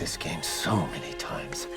this game so many times.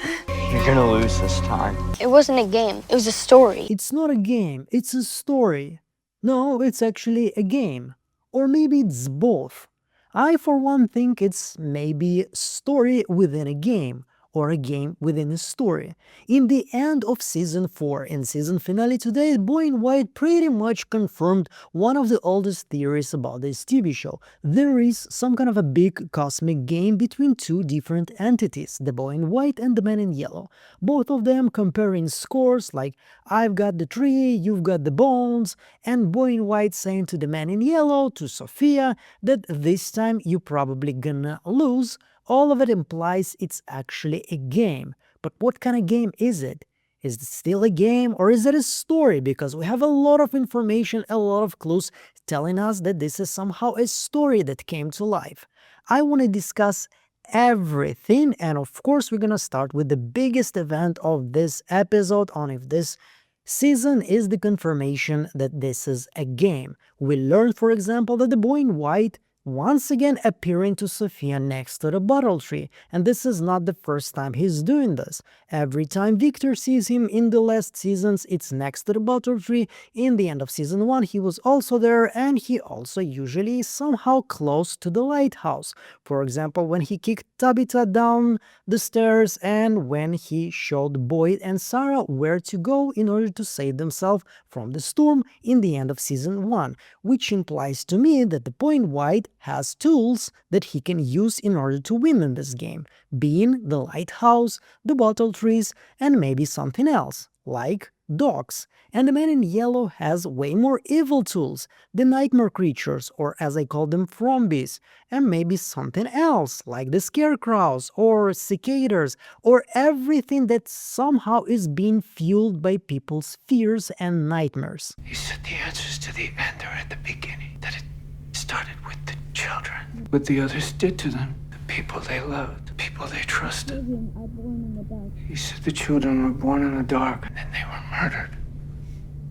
You're gonna lose this time. It wasn't a game, it was a story. It's not a game, it's a story. No, it's actually a game. Or maybe it's both. I, for one, think it's maybe a story within a game, or a game within a story. In the end of Season 4 and season finale today, Boy in White pretty much confirmed one of the oldest theories about this TV show. There is some kind of a big cosmic game between two different entities, the Boy in White and the Man in Yellow. Both of them comparing scores like, I've got the tree, you've got the bones, and Boy in White saying to the Man in Yellow, to Sophia, that this time you're probably gonna lose. All of it implies it's actually a game. But what kind of game is it? Is it still a game, or is it a story? Because we have a lot of information, a lot of clues telling us that this is somehow a story that came to life. I want to discuss everything, and of course we're gonna start with the biggest event of this episode on if this season is the confirmation that this is a game. We learned, for example, that the Boy in White once again appearing to Sophia next to the bottle tree, and this is not the first time he's doing this. Every time Victor sees him in the last seasons, it's next to the bottle tree. In the end of season 1 he was also there, and he also usually is somehow close to the lighthouse. For example, when he kicked Tabitha down the stairs, and when he showed Boyd and Sarah where to go in order to save themselves from the storm in the end of season 1, which implies to me that the Boy in White has tools that he can use in order to win in this game, being the lighthouse, the bottle trees, and maybe something else, like dogs. And the Man in Yellow has way more evil tools, the nightmare creatures, or as I call them, frombies, and maybe something else, like the scarecrows, or cicadas, or everything that somehow is being fueled by people's fears and nightmares. He said the answers to the end are at the beginning, that it started with the children, what the others did to them, the people they loved, the people they trusted. He said the children were born in the dark, and then they were murdered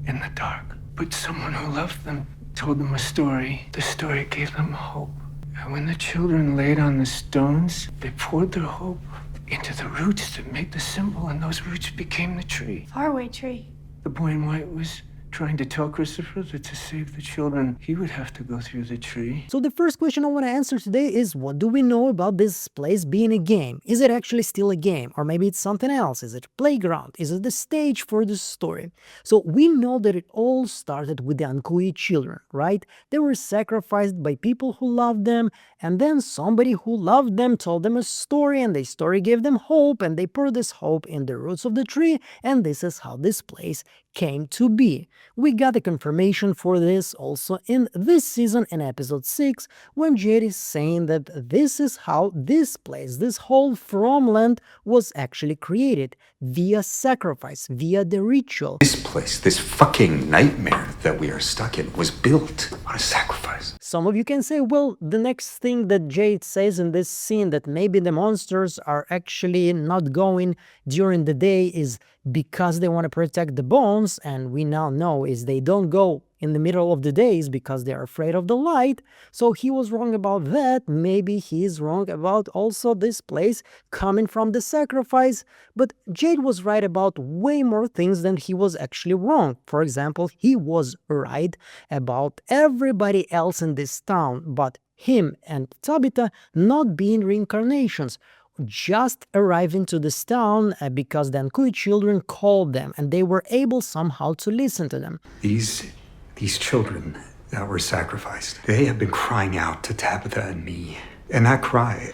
in the dark. But someone who loved them told them a story. The story gave them hope. And when the children laid on the stones, they poured their hope into the roots that made the symbol, and those roots became the tree. Faraway tree. The Boy in White was trying to tell Christopher that to save the children, he would have to go through the tree. So the first question I want to answer today is, what do we know about this place being a game? Is it actually still a game? Or maybe it's something else? Is it a playground? Is it the stage for the story? So we know that it all started with the Ankui children, right? They were sacrificed by people who loved them, and then somebody who loved them told them a story, and the story gave them hope, and they poured this hope in the roots of the tree, and this is how this place came to be. We got the confirmation for this also in this season in episode 6, when Jade is saying that this is how this place, this whole Fromland, was actually created, via sacrifice, via the ritual. This place, this fucking nightmare that we are stuck in, was built on a sacrifice. Some of you can say, well, the next thing that Jade says in this scene, that maybe the monsters are actually not going during the day, is because they want to protect the bones, and we now know is they don't go in the middle of the days because they are afraid of the light. So he was wrong about that. Maybe he is wrong about also this place coming from the sacrifice. But Jade was right about way more things than he was actually wrong. For example, he was right about everybody else in this town, but him and Tabitha not being reincarnations, just arriving to this town because the Ankui children called them, and they were able somehow to listen to them. These children that were sacrificed, they have been crying out to Tabitha and me. And that cry,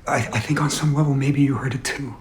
I think on some level maybe you heard it too.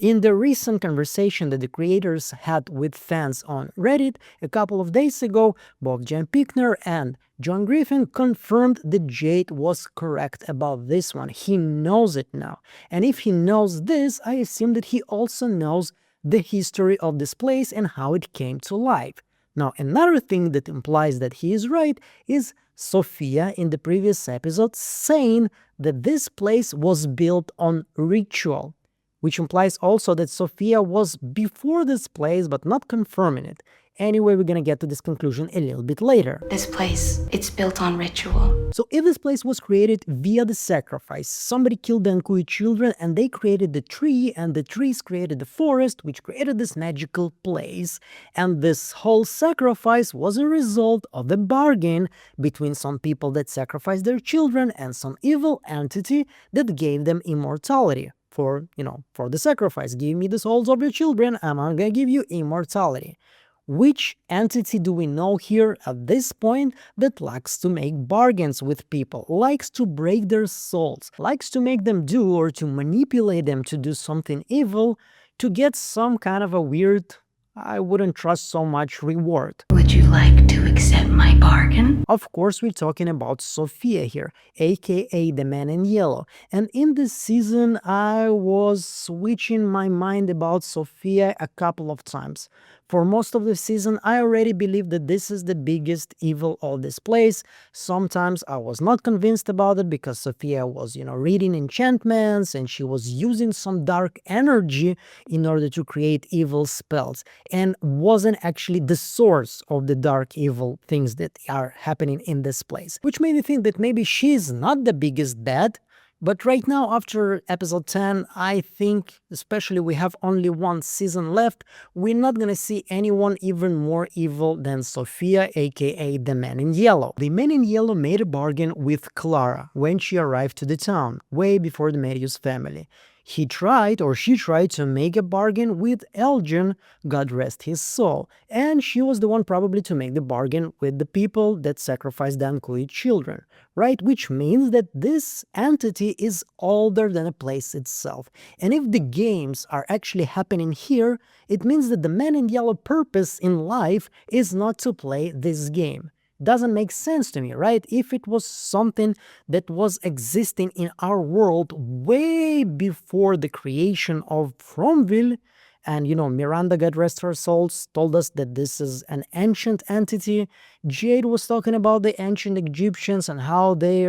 In the recent conversation that the creators had with fans on Reddit a couple of days ago, both Jen Pickner and John Griffin confirmed that Jade was correct about this one. He knows it now. And if he knows this, I assume that he also knows the history of this place and how it came to life. Now, another thing that implies that he is right is Sophia in the previous episode saying that this place was built on ritual, which implies also that Sophia was before this place but not confirming it. Anyway, we're gonna get to this conclusion a little bit later. This place, it's built on ritual. So if this place was created via the sacrifice, somebody killed the Ankui children and they created the tree, and the trees created the forest, which created this magical place. And this whole sacrifice was a result of the bargain between some people that sacrificed their children and some evil entity that gave them immortality. For the sacrifice, give me the souls of your children and I'm gonna give you immortality. Which entity do we know here at this point that likes to make bargains with people, likes to break their souls, likes to make them do or to manipulate them to do something evil to get some kind of a weird, I wouldn't trust so much reward? Would you like to accept my bargain? Of course, we're talking about Sophia here, aka the Man in Yellow. And in this season, I was switching my mind about Sophia a couple of times. For most of the season, I already believed that this is the biggest evil of this place. Sometimes I was not convinced about it because Sophia was, reading enchantments and she was using some dark energy in order to create evil spells and wasn't actually the source of the dark evil things that are happening in this place. Which made me think that maybe she's not the biggest bad. But right now, after episode 10, I think, especially we have only one season left, we're not gonna see anyone even more evil than Sophia, aka the Man in Yellow. The Man in Yellow made a bargain with Clara when she arrived to the town, way before the Marius family. She tried to make a bargain with Elgin, God rest his soul, and she was the one probably to make the bargain with the people that sacrificed the Ankui children, right? Which means that this entity is older than a place itself. And if the games are actually happening here, it means that the Man in Yellow purpose in life is not to play this game. Doesn't make sense to me, right? If it was something that was existing in our world way before the creation of Fromville, and Miranda, God rest her soul, told us that this is an ancient entity. Jade was talking about the ancient Egyptians and how they,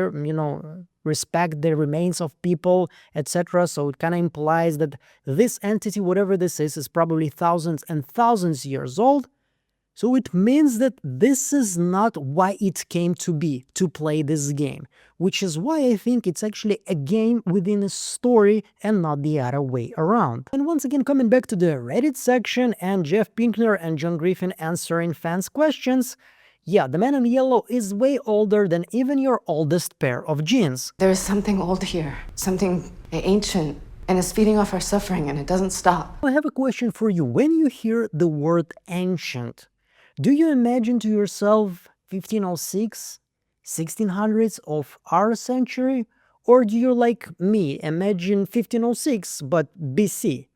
respect the remains of people, etc. So it kind of implies that this entity, whatever this is probably thousands and thousands years old. So it means that this is not why it came to be, to play this game, which is why I think it's actually a game within a story and not the other way around. And once again, coming back to the Reddit section and Jeff Pinkner and John Griffin answering fans' questions, yeah, the Man in Yellow is way older than even your oldest pair of jeans. There is something old here, something ancient, and it's feeding off our suffering, and it doesn't stop. I have a question for you. When you hear the word ancient, do you imagine to yourself 1506, 1600s of our century? Or do you, like me, imagine 1506 but BC,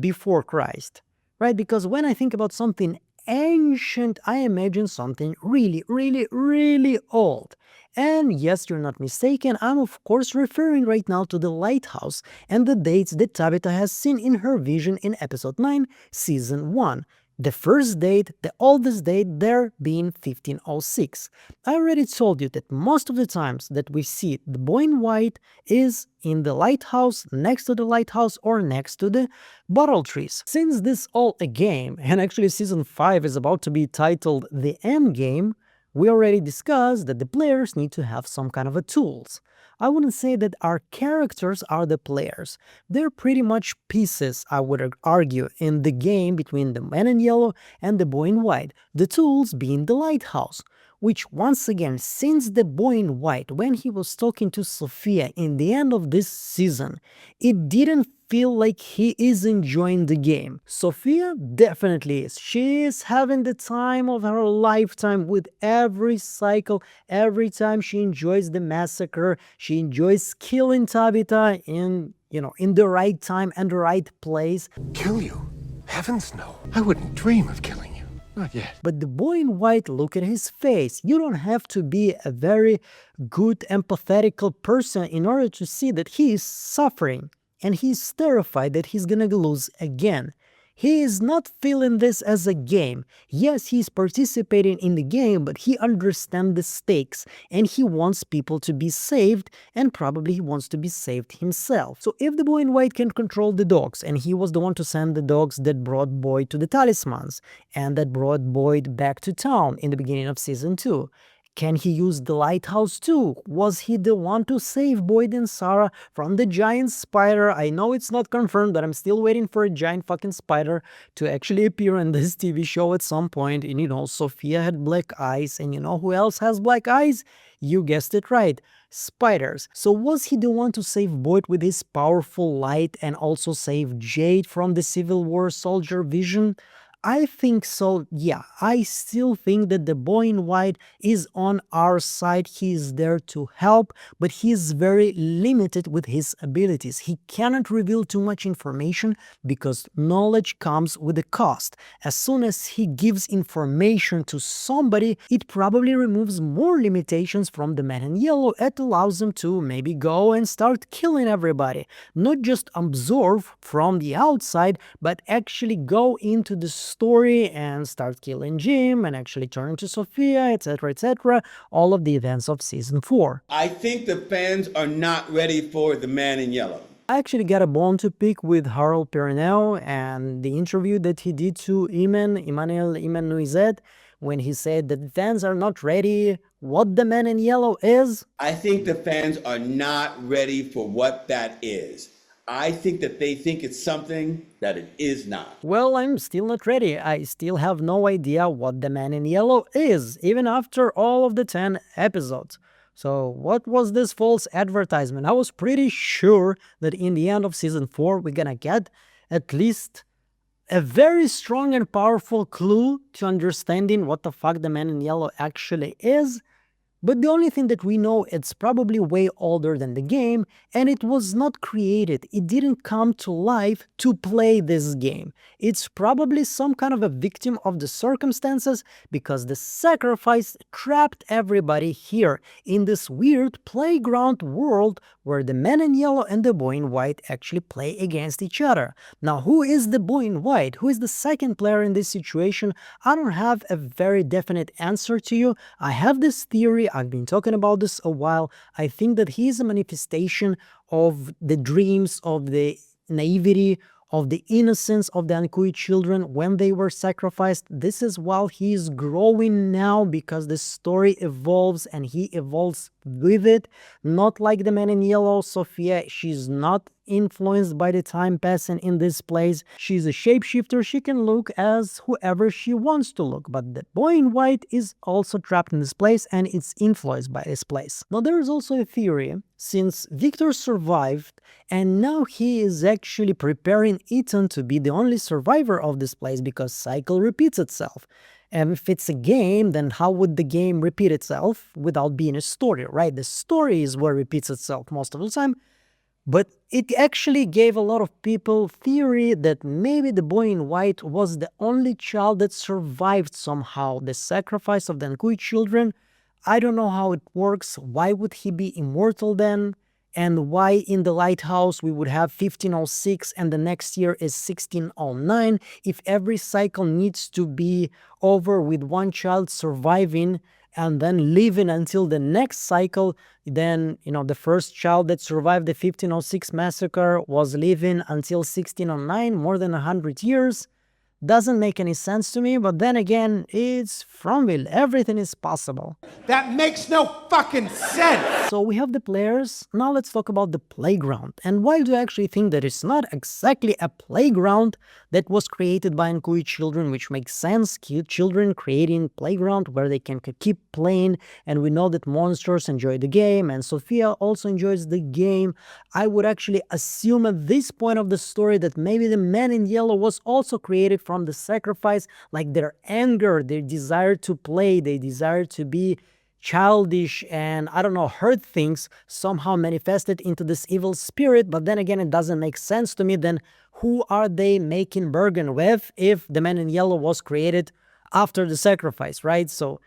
before Christ? Right? Because when I think about something ancient, I imagine something really, really, really old. And yes, you're not mistaken, I'm of course referring right now to the lighthouse and the dates that Tabitha has seen in her vision in episode 9, season 1. The first date, the oldest date there being 1506. I already told you that most of the times that we see the boy in white is in the lighthouse, next to the lighthouse, or next to the bottle trees. Since this all a game, and actually season 5 is about to be titled The End Game, we already discussed that the players need to have some kind of a tools. I wouldn't say that our characters are the players. They're pretty much pieces, I would argue, in the game between the Man in Yellow and the Boy in White, the tools being the lighthouse. Which once again, since the Boy in White, when he was talking to Sophia in the end of this season, it didn't feel like he is enjoying the game. Sophia definitely is. She is having the time of her lifetime with every cycle. Every time she enjoys the massacre, she enjoys killing Tabitha in the right time and the right place. Kill you? Heavens no. I wouldn't dream of killing you. Not yet. But the Boy in White, look at his face. You don't have to be a very good, empathetical person in order to see that he is suffering. And he's terrified that he's gonna lose again. He is not feeling this as a game. Yes, he's participating in the game, but he understands the stakes and he wants people to be saved, and probably he wants to be saved himself. So if the boy in white can control the dogs, and he was the one to send the dogs that brought Boyd to the talismans and that brought Boyd back to town in the beginning of season 2, can he use the lighthouse too? Was he the one to save Boyd and Sarah from the giant spider? I know it's not confirmed, but I'm still waiting for a giant fucking spider to actually appear in this TV show at some point. And you know, Sophia had black eyes, and you know who else has black eyes? You guessed it right, spiders. So was he the one to save Boyd with his powerful light and also save Jade from the Civil War soldier vision? I think so, yeah. I still think that the boy in white is on our side. He is there to help, but he is very limited with his abilities. He cannot reveal too much information because knowledge comes with a cost. As soon as he gives information to somebody, it probably removes more limitations from the man in yellow. It allows him to maybe go and start killing everybody. Not just absorb from the outside, but actually go into the story and start killing Jim and actually turn to Sophia, etc., all of the events of season 4. I think the fans are not ready for the man in yellow. I actually got a bone to pick with Harold Perrineau and the interview that he did to Emmanuel Noizet, when he said that the fans are not ready what the man in yellow is. I think the fans are not ready for what that is. I think that they think it's something that it is not. Well, I'm still not ready. I still have no idea what the man in yellow is, even after all of the 10 episodes. So what was this false advertisement? I was pretty sure that in the end of season 4 we're gonna get at least a very strong and powerful clue to understanding what the fuck the man in yellow actually is. But the only thing that we know, it's probably way older than the game, and it was not created. It didn't come to life to play this game. It's probably some kind of a victim of the circumstances, because the sacrifice trapped everybody here in this weird playground world where the man in yellow and the boy in white actually play against each other. Now, who is the boy in white? Who is the second player in this situation? I don't have a very definite answer to you. I have this theory. I've been talking about this a while. I think that he is a manifestation of the dreams, of the naivety, of the innocence of the Ankui children when they were sacrificed. This is while he is growing now, because the story evolves and he evolves with it. Not like the man in yellow, Sophia. She's not influenced by the time passing in this place. She's a shapeshifter. She can look as whoever she wants to look. But the boy in white is also trapped in this place and it's influenced by this place. Now there is also a theory, since Victor survived and now he is actually preparing Ethan to be the only survivor of this place, because cycle repeats itself. And if it's a game, then how would the game repeat itself without being a story, right? The story is what repeats itself most of the time. But it actually gave a lot of people theory that maybe the boy in white was the only child that survived somehow the sacrifice of the Nkui children. I don't know how it works. Why would he be immortal then? And why in the lighthouse we would have 1506 and the next year is 1609 if every cycle needs to be over with one child surviving and then living until the next cycle. Then, you know, the first child that survived the 1506 massacre was living until 1609, more than 100 years. Doesn't make any sense to me, but then again, it's Fromville. Everything is possible. That makes no fucking sense! So we have the players. Now let's talk about the playground. And why do I actually think that it's not exactly a playground that was created by Nkui children, which makes sense. Cute children creating playground where they can keep playing, and we know that monsters enjoy the game, and Sophia also enjoys the game. I would actually assume at this point of the story that maybe the man in yellow was also created from the sacrifice, like their anger, their desire to play, their desire to be childish and, I don't know, hurt things somehow manifested into this evil spirit. But then again, it doesn't make sense to me. Then who are they making bargain with if the man in yellow was created after the sacrifice, right? So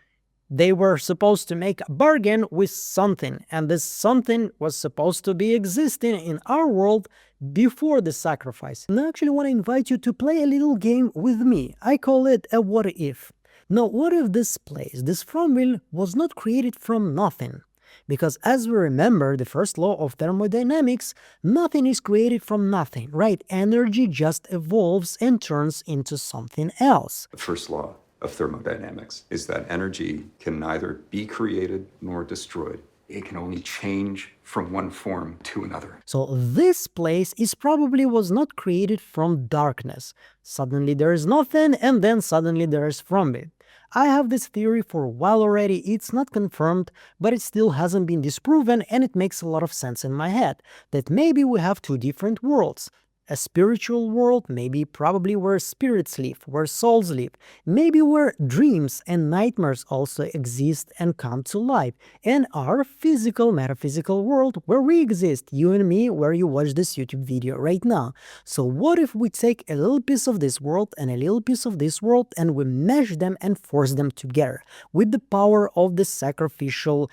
they were supposed to make a bargain with something, and this something was supposed to be existing in our world before the sacrifice. And I actually want to invite you to play a little game with me. I call it a what if. Now, what if this place, this Fromville, was not created from nothing? Because as we remember, the first law of thermodynamics, nothing is created from nothing, right? Energy just evolves and turns into something else. The first law of thermodynamics is that energy can neither be created nor destroyed. It can only change from one form to another. So this place was not created from darkness. Suddenly there is nothing, and then suddenly there is from it. I have this theory for a while already. It's not confirmed, but it still hasn't been disproven, and it makes a lot of sense in my head, that maybe we have two different worlds. A spiritual world, maybe probably where spirits live, where souls live, maybe where dreams and nightmares also exist and come to life, and our physical, metaphysical world where we exist, you and me, where you watch this YouTube video right now. So what if we take a little piece of this world and a little piece of this world and we mesh them and force them together with the power of the sacrificial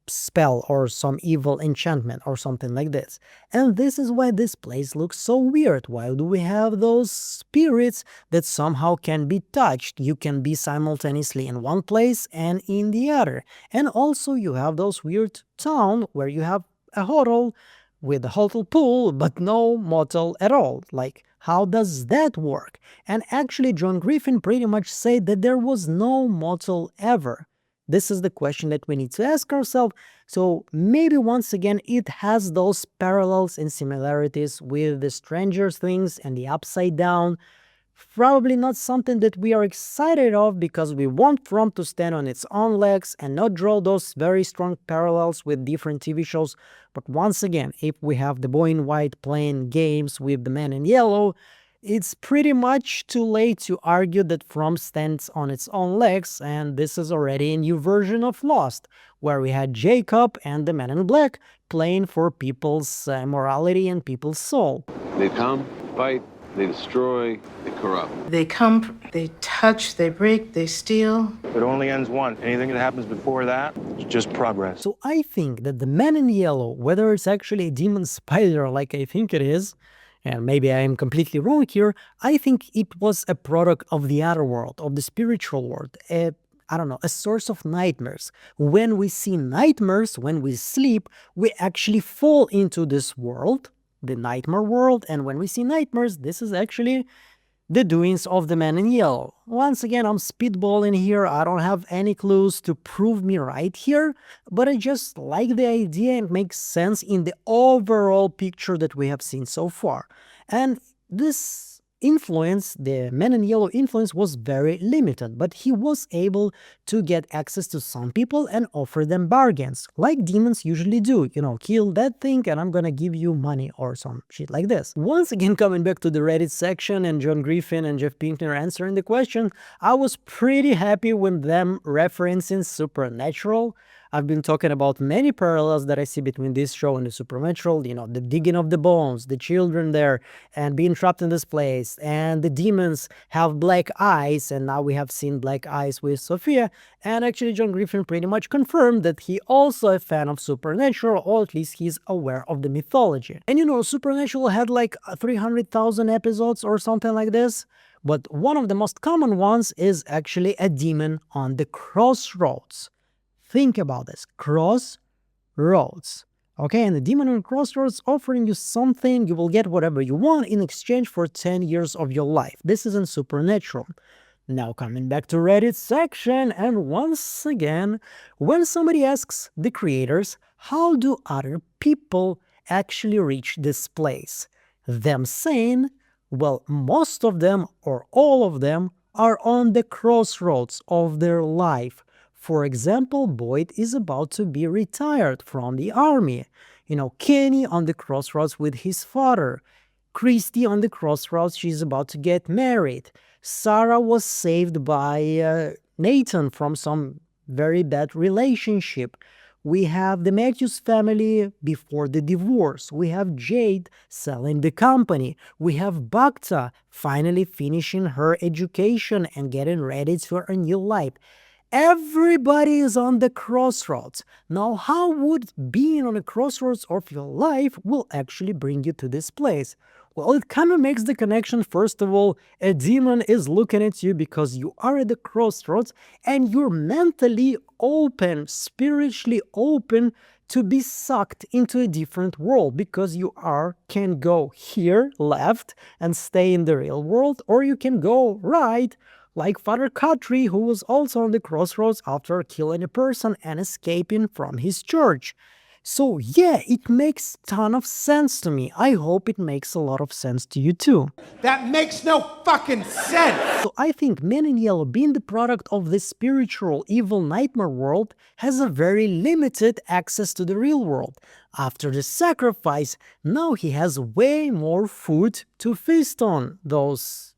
spell or some evil enchantment or something like this. And this is why this place looks so weird. Why do we have those spirits that somehow can be touched? You can be simultaneously in one place and in the other. And also you have those weird town where you have a hotel with a hotel pool but no motel at all. Like, how does that work? And actually John Griffin pretty much said that there was no motel ever. This is the question that we need to ask ourselves. So maybe once again it has those parallels and similarities with the Stranger Things and the Upside Down. Probably not something that we are excited of because we want From to stand on its own legs and not draw those very strong parallels with different TV shows. But once again, if we have the boy in white playing games with the man in yellow, it's pretty much too late to argue that From stands on its own legs, and this is already a new version of Lost, where we had Jacob and the Man in Black playing for people's morality and people's soul. They come, fight, they destroy, they corrupt. They come, they touch, they break, they steal. It only ends once. Anything that happens before that is just progress. So I think that the Man in Yellow, whether it's actually a demon spider like I think it is, and maybe I am completely wrong here, I think it was a product of the other world, of the spiritual world, a source of nightmares. When we see nightmares, when we sleep, we actually fall into this world, the nightmare world, and when we see nightmares, this is actually the doings of the Man in Yellow. Once again, I'm spitballing here, I don't have any clues to prove me right here, but I just like the idea and makes sense in the overall picture that we have seen so far. And this influence, the Man in Yellow influence, was very limited, but he was able to get access to some people and offer them bargains, like demons usually do, kill that thing and I'm gonna give you money or some shit like this. Once again, coming back to the Reddit section and John Griffin and Jeff Pinkner answering the question, I was pretty happy with them referencing Supernatural. I've been talking about many parallels that I see between this show and the Supernatural, the digging of the bones, the children there, and being trapped in this place, and the demons have black eyes, and now we have seen black eyes with Sophia, and actually John Griffin pretty much confirmed that he also a fan of Supernatural, or at least he's aware of the mythology. And Supernatural had like 300,000 episodes or something like this, but one of the most common ones is actually a demon on the crossroads. Think about this, crossroads. Okay, and the demon on crossroads offering you something, you will get whatever you want in exchange for 10 years of your life. This isn't Supernatural. Now coming back to Reddit section, and once again, when somebody asks the creators, how do other people actually reach this place? Them saying, well, most of them or all of them are on the crossroads of their life. For example, Boyd is about to be retired from the army. Kenny on the crossroads with his father. Christy on the crossroads, she's about to get married. Sarah was saved by Nathan from some very bad relationship. We have the Matthews family before the divorce. We have Jade selling the company. We have Bhakta finally finishing her education and getting ready for a new life. Everybody is on the crossroads. Now, how would being on a crossroads of your life will actually bring you to this place? Well, it kind of makes the connection. First of all, a demon is looking at you because you are at the crossroads and you're mentally open, spiritually open to be sucked into a different world, because you can go here left and stay in the real world, or you can go right, like Father Khatri, who was also on the crossroads after killing a person and escaping from his church. So yeah, it makes a ton of sense to me. I hope it makes a lot of sense to you too. That makes no fucking sense! So I think Men in Yellow, being the product of this spiritual evil nightmare world, has a very limited access to the real world. After the sacrifice, now he has way more food to feast on. Those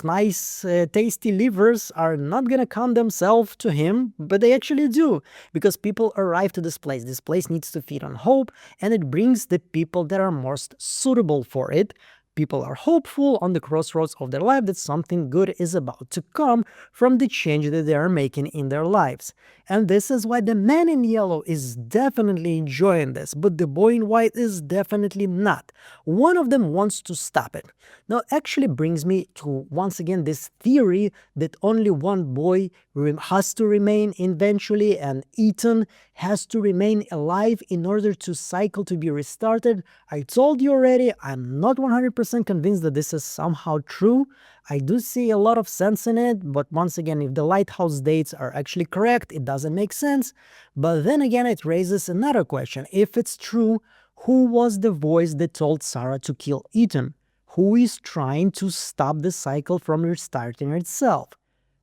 nice, tasty livers are not gonna come themselves to him, but they actually do, because people arrive to this place. This place needs to feed on hope, and it brings the people that are most suitable for it. People are hopeful on the crossroads of their life that something good is about to come from the change that they are making in their lives. And this is why the Man in Yellow is definitely enjoying this, but the boy in white is definitely not. One of them wants to stop it. Now, it actually brings me to, once again, this theory that only one boy has to remain eventually, and Ethan has to remain alive in order to cycle to be restarted. I told you already, I'm not 100% convinced that this is somehow true. I do see a lot of sense in it, but once again, if the lighthouse dates are actually correct, it doesn't make sense. But then again, it raises another question. If it's true, who was the voice that told Sarah to kill Ethan? Who is trying to stop the cycle from restarting itself?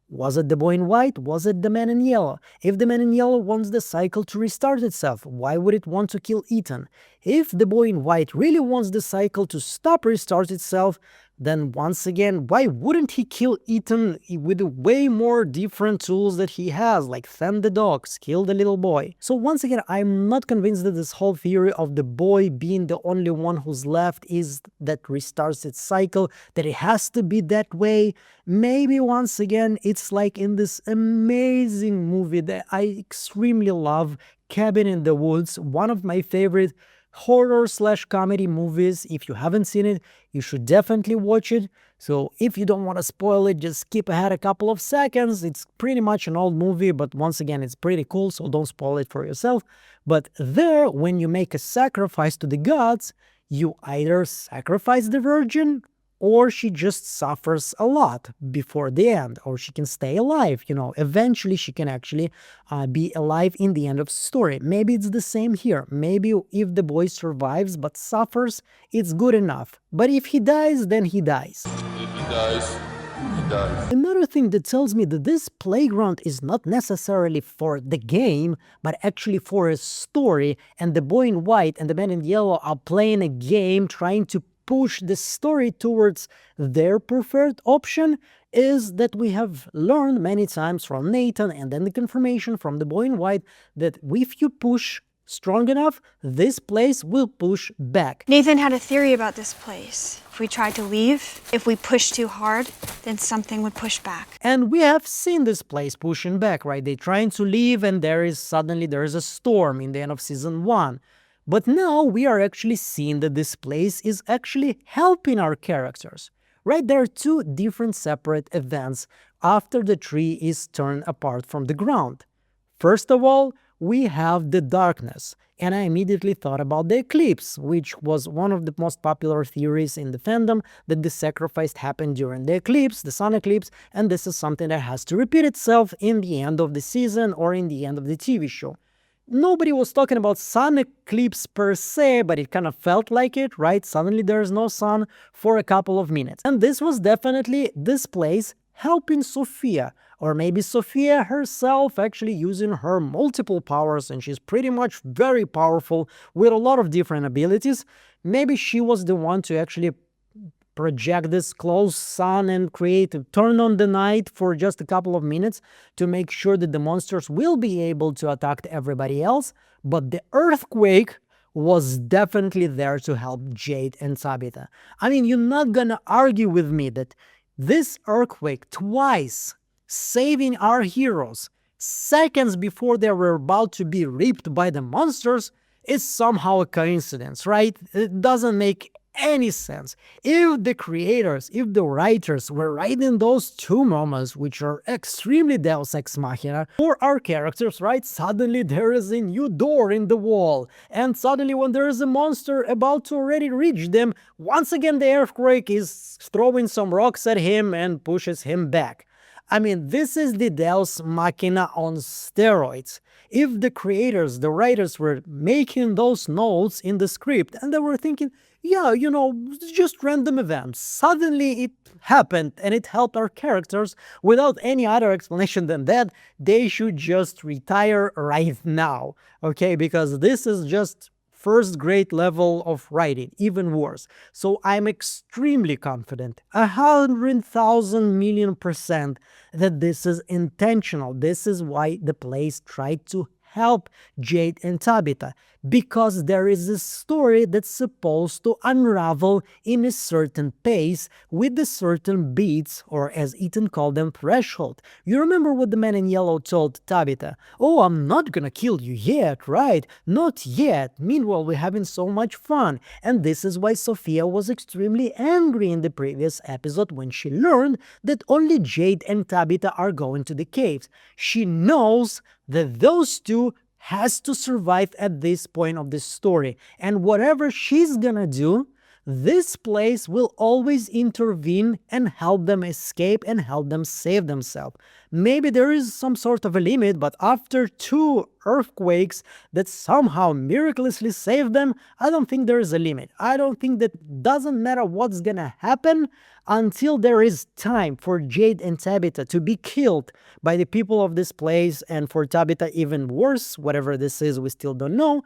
Was it the boy in white? Was it the man in yellow? If the man in yellow wants the cycle to restart itself, why would it want to kill Ethan? If the boy in white really wants the cycle to stop restart itself, then once again, why wouldn't he kill Ethan with way more different tools that he has, like fend the dogs, kill the little boy? So once again, I'm not convinced that this whole theory of the boy being the only one who's left is that restarts its cycle, that it has to be that way. Maybe once again, it's like in this amazing movie that I extremely love, Cabin in the Woods, one of my favorite horror/comedy movies. If you haven't seen it, you should definitely watch it. So if you don't want to spoil it, just skip ahead a couple of seconds. It's pretty much an old movie, but once again, it's pretty cool, so don't spoil it for yourself. But there, when you make a sacrifice to the gods, you either sacrifice the virgin, or she just suffers a lot before the end, or she can stay alive. Eventually she can actually be alive in the end of the story. Maybe it's the same here. Maybe if the boy survives but suffers, it's good enough. But if he dies, then he dies. If he dies, he dies. Another thing that tells me that this playground is not necessarily for the game, but actually for a story, and the boy in white and the man in yellow are playing a game trying to push the story towards their preferred option, is that we have learned many times from Nathan and then the confirmation from the boy in white that if you push strong enough, this place will push back. Nathan had a theory about this place. If we tried to leave, if we pushed too hard, then something would push back. And we have seen this place pushing back, right? They're trying to leave and there is a storm in the end of season 1. But now we are actually seeing that this place is actually helping our characters, right? There are two different separate events after the tree is turned apart from the ground. First of all, we have the darkness, and I immediately thought about the eclipse, which was one of the most popular theories in the fandom, that the sacrifice happened during the eclipse, the sun eclipse, and this is something that has to repeat itself in the end of the season or in the end of the TV show. Nobody was talking about sun eclipse per se, but it kind of felt like it, right? Suddenly there's no sun for a couple of minutes. And this was definitely this place helping Sophia, or maybe Sophia herself actually using her multiple powers, and she's pretty much very powerful with a lot of different abilities. Maybe she was the one to actually project this close sun and turn on the night for just a couple of minutes to make sure that the monsters will be able to attack everybody else. But the earthquake was definitely there to help Jade and Tabitha. I mean, you're not gonna argue with me that this earthquake twice saving our heroes seconds before they were about to be ripped by the monsters is somehow a coincidence, right? It doesn't make any sense. If the creators, if the writers were writing those two moments, which are extremely Deus Ex Machina, for our characters, right? Suddenly there is a new door in the wall, and suddenly when there is a monster about to already reach them, once again the earthquake is throwing some rocks at him and pushes him back. I mean, this is the Deus Machina on steroids. If the creators, the writers were making those notes in the script and they were thinking, yeah, you know, just random events, suddenly it happened and it helped our characters without any other explanation than that, they should just retire right now, okay? Because this is just first grade level of writing, even worse. So I'm extremely confident, 100,000,000,000% that this is intentional. This is why the place tried to help Jade and Tabitha, because there is a story that's supposed to unravel in a certain pace with a certain beats, or as Ethan called them, threshold. You remember what the man in yellow told Tabitha? Oh, I'm not gonna kill you yet, right? Not yet. Meanwhile, we're having so much fun. And this is why Sophia was extremely angry in the previous episode when she learned that only Jade and Tabitha are going to the caves. She knows that those two has to survive at this point of the story, and whatever she's gonna do, this place will always intervene and help them escape and help them save themselves. Maybe there is some sort of a limit, but after 2 earthquakes that somehow miraculously saved them, I don't think there is a limit. I don't think that doesn't matter what's gonna happen until there is time for Jade and Tabitha to be killed by the people of this place, and for Tabitha even worse, whatever this is, we still don't know.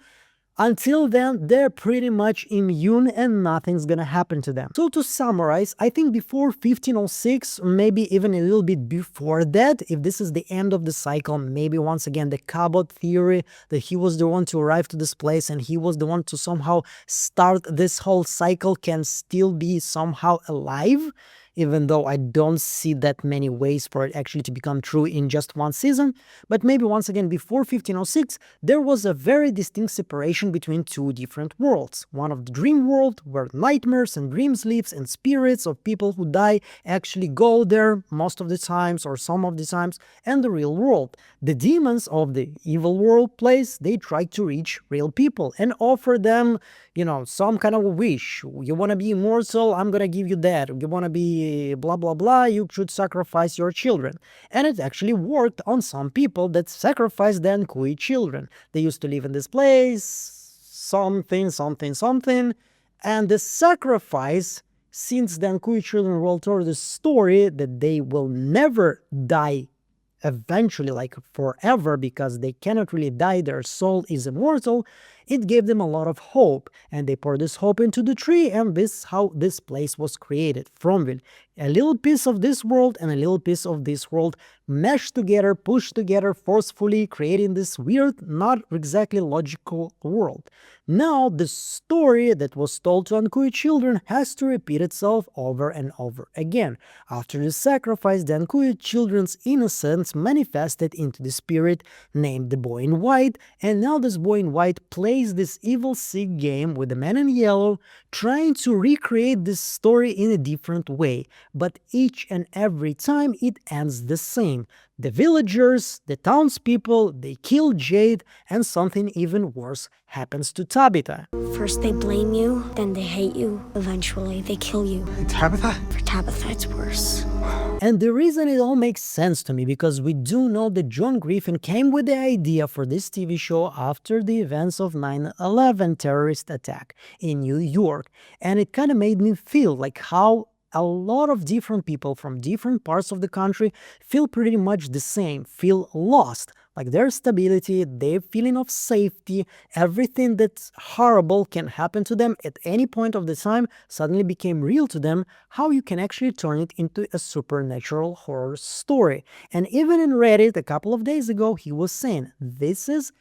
Until then, they're pretty much immune and nothing's gonna happen to them. So to summarize, I think before 1506, maybe even a little bit before that, if this is the end of the cycle, maybe once again the Cabot theory that he was the one to arrive to this place and he was the one to somehow start this whole cycle can still be somehow alive, even though I don't see that many ways for it actually to become true in just one season. But maybe once again before 1506, there was a very distinct separation between two different worlds. One of the dream world, where nightmares and dreams lives and spirits of people who die actually go there most of the times or some of the times, and the real world. The demons of the evil world place, they try to reach real people and offer them, you know, some kind of a wish. You want to be immortal? I'm gonna give you that. You want to be blah blah blah, you should sacrifice your children. And it actually worked on some people that sacrificed their Nkui children. They used to live in this place, something, and the sacrifice, since the Nkui children were told the story that they will never die eventually, like forever, because they cannot really die, their soul is immortal, it gave them a lot of hope, and they poured this hope into the tree, and this is how this place was created, from a little piece of this world and a little piece of this world meshed together, pushed together forcefully, creating this weird, not exactly logical world. Now, the story that was told to Nkui children has to repeat itself over and over again. After the sacrifice, the Nkui children's innocence manifested into the spirit named the Boy in White, and now this Boy in White plays this evil sick game with the Man in Yellow, trying to recreate this story in a different way, but each and every time it ends the same. The villagers, the townspeople, they kill Jade, and something even worse happens to Tabitha. First they blame you, then they hate you, eventually they kill you. Tabitha? For Tabitha, it's worse. And the reason it all makes sense to me, because we do know that John Griffin came with the idea for this TV show after the events of 9/11 terrorist attack in New York, and it kind of made me feel like how a lot of different people from different parts of the country feel pretty much the same, feel lost. Like their stability, their feeling of safety, everything that's horrible can happen to them at any point of the time suddenly became real to them, how you can actually turn it into a supernatural horror story. And even in Reddit a couple of days ago, he was saying, this is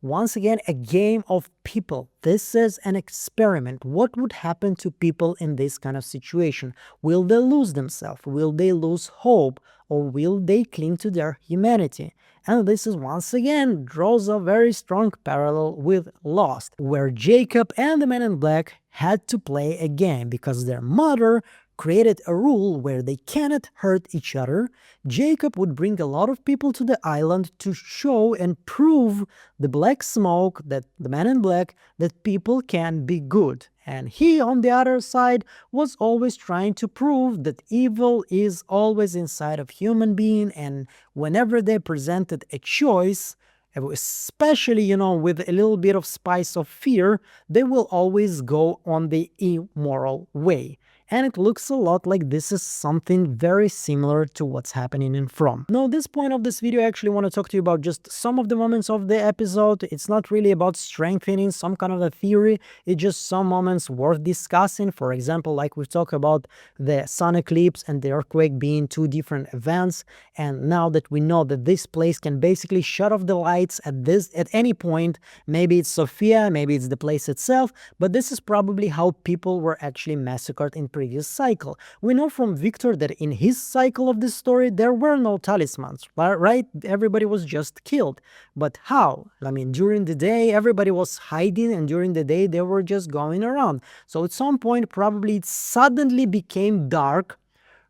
once again a game of people. This is an experiment. What would happen to people in this kind of situation? Will they lose themselves? Will they lose hope? or will they cling to their humanity? And this is once again draws a very strong parallel with Lost, where Jacob and the Men in Black had to play a game because their mother created a rule where they cannot hurt each other. Jacob would bring a lot of people to the island to show and prove the Black Smoke, that the Man in Black, that people can be good. And he, on the other side, was always trying to prove that evil is always inside of human being, and whenever they presented a choice, especially, with a little bit of spice of fear, they will always go on the immoral way. And it looks a lot like this is something very similar to what's happening in From. Now, at this point of this video, I actually want to talk to you about just some of the moments of the episode. It's not really about strengthening some kind of a theory, it's just some moments worth discussing. For example, like we've talked about the sun eclipse and the earthquake being two different events, and now that we know that this place can basically shut off the lights at any point, maybe it's Sofia, maybe it's the place itself, but this is probably how people were actually massacred in previous cycle. We know from Victor that in his cycle of this story there were no talismans, right? Everybody was just killed. But how? I mean, during the day everybody was hiding, and during the day they were just going around. So at some point probably it suddenly became dark,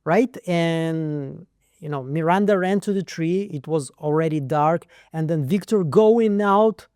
right? And Miranda ran to the tree, it was already dark, and then Victor going out,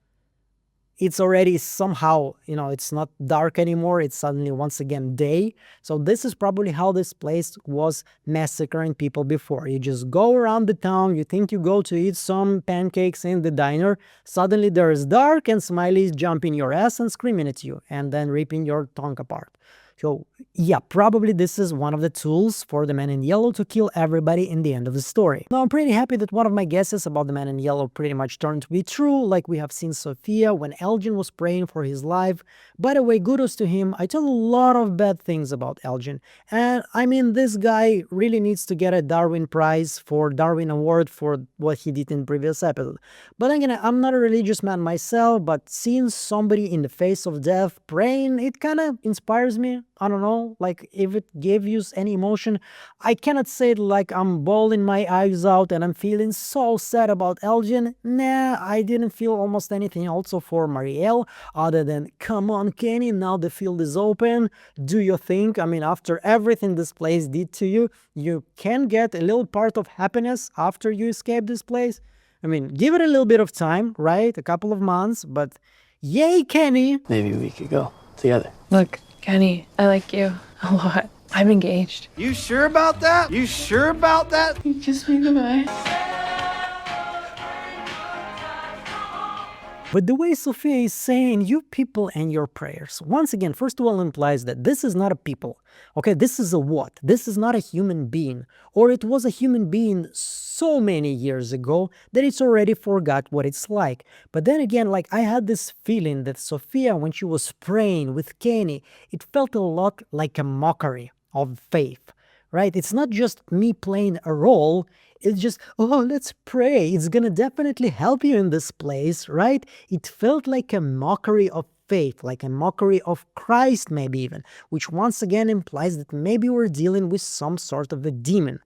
it's already somehow, it's not dark anymore, it's suddenly once again day. So this is probably how this place was massacring people before. You just go around the town, you think you go to eat some pancakes in the diner, suddenly there is dark and Smiley is jumping your ass and screaming at you and then ripping your tongue apart. So yeah, probably this is one of the tools for the Man in Yellow to kill everybody in the end of the story. Now I'm pretty happy that one of my guesses about the Man in Yellow pretty much turned to be true, like we have seen Sofia when Elgin was praying for his life. By the way, kudos to him. I tell a lot of bad things about Elgin, and I mean this guy really needs to get a Darwin Prize for Darwin Award for what he did in previous episode. But again, I'm not a religious man myself, but seeing somebody in the face of death praying, it kind of inspires me. I don't know, like if it gave you any emotion. I cannot say it like I'm bawling my eyes out and I'm feeling so sad about Elgin. Nah, I didn't feel almost anything also for Marielle, other than, come on Kenny, now the field is open, do your thing. I mean, after everything this place did to you, you can get a little part of happiness after you escape this place. I mean, give it a little bit of time, right? A couple of months, but yay, Kenny! Maybe we could go together. Look, Kenny, I like you a lot. I'm engaged. You sure about that? You sure about that? Kiss me goodbye. But the way Sophia is saying, you people and your prayers, once again, first of all, implies that this is not a people. Okay, this is a what? This is not a human being. Or it was a human being so many years ago that it's already forgot what it's like. But then again, like I had this feeling that Sophia, when she was praying with Kenny, it felt a lot like a mockery of faith, right? It's not just me playing a role. It's just, oh, let's pray. It's gonna definitely help you in this place, right? It felt like a mockery of faith, like a mockery of Christ maybe even, which once again implies that maybe we're dealing with some sort of a demon.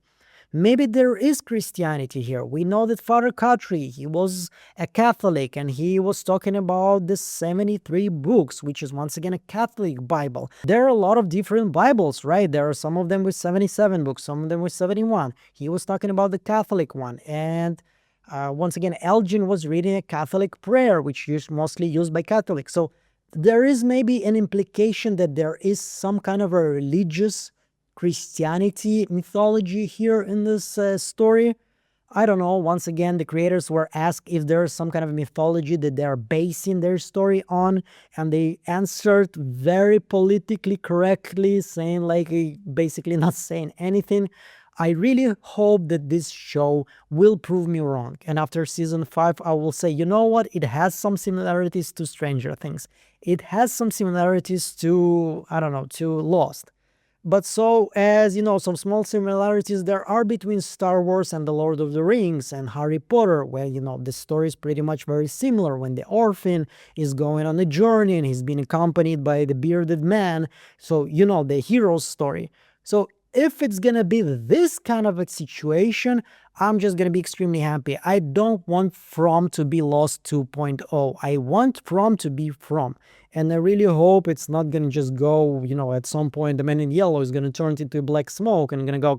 Maybe there is Christianity here. We know that Father Khatri, he was a Catholic and he was talking about the 73 books, which is once again a Catholic Bible. There are a lot of different Bibles, right? There are some of them with 77 books, some of them with 71. He was talking about the Catholic one. And once again, Elgin was reading a Catholic prayer, which is mostly used by Catholics. So there is maybe an implication that there is some kind of a religious Christianity mythology here in this story. I don't know. Once again, the creators were asked if there is some kind of mythology that they are basing their story on, and they answered very politically correctly, saying like basically not saying anything. I really hope that this show will prove me wrong. And after season 5, I will say, you know what? It has some similarities to Stranger Things. It has some similarities to, I don't know, to Lost. But so, as you know, some small similarities there are between Star Wars and The Lord of the Rings and Harry Potter, where, you know, the story is pretty much very similar when the orphan is going on a journey and he's being accompanied by the bearded man. So, you know, the hero's story. So if it's gonna be this kind of a situation, I'm just gonna be extremely happy. I don't want From to be Lost 2.0. I want From to be From. And I really hope it's not gonna just go, at some point the man in yellow is gonna turn into black smoke and gonna go